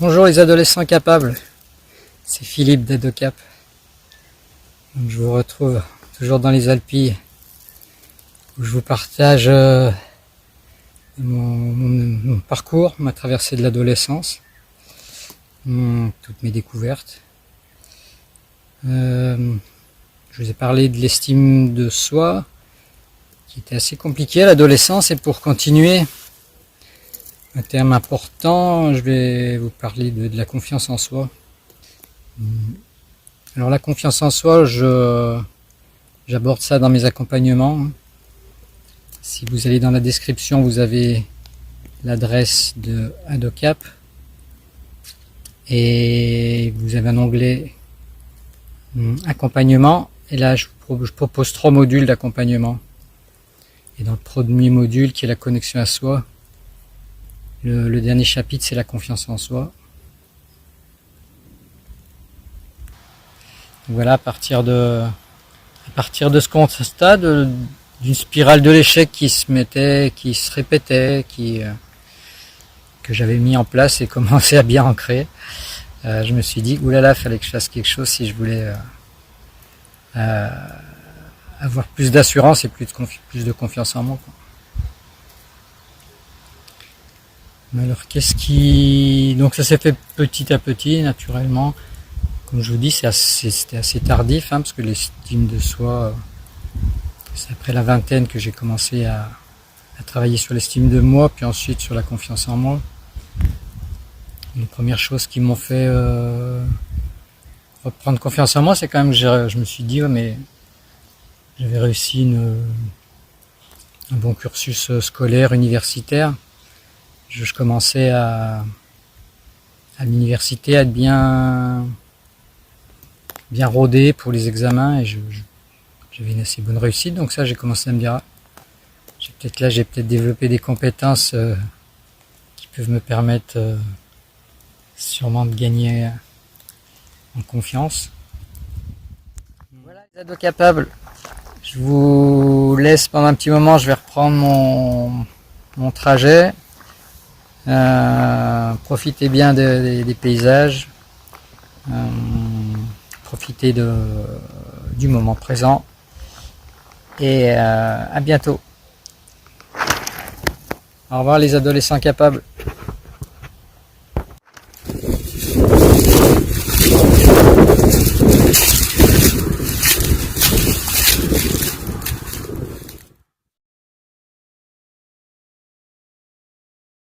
Bonjour les adolescents capables, c'est Philippe d'Adocap. Je vous retrouve toujours dans les Alpilles où je vous partage mon parcours, ma traversée de l'adolescence, toutes mes découvertes. Je vous ai parlé de l'estime de soi qui était assez compliquée à l'adolescence, et pour continuer, un terme important, je vais vous parler de la confiance en soi. Alors la confiance en soi, j'aborde ça dans mes accompagnements. Si vous allez dans la description, vous avez l'adresse de Adocap et vous avez un onglet accompagnement, et là je propose 3 modules d'accompagnement. Et dans le premier module qui est la connexion à soi, le dernier chapitre c'est la confiance en soi. Voilà, à partir de ce constat d'une spirale de l'échec qui se répétait, que j'avais mis en place et commencé à bien ancrer, je me suis dit oulala, fallait que je fasse quelque chose si je voulais avoir plus d'assurance et plus de confiance en moi. Alors donc ça s'est fait petit à petit, naturellement. Comme je vous dis, c'était assez tardif, parce que l'estime de soi, c'est après la vingtaine que j'ai commencé à travailler sur l'estime de moi, puis ensuite sur la confiance en moi. Les premières choses qui m'ont fait reprendre confiance en moi, c'est quand même que je me suis dit, ouais, mais j'avais réussi un bon cursus scolaire, universitaire. Je commençais à l'université à être bien rodé pour les examens, et j'avais une assez bonne réussite. Donc ça, j'ai commencé à me dire, j'ai peut-être développé des compétences qui peuvent me permettre sûrement de gagner en confiance. Voilà les ados capables. Je vous laisse pendant un petit moment, je vais reprendre mon trajet. Profitez bien des paysages. Profitez du moment présent. Et à bientôt. Au revoir les adolescents capables.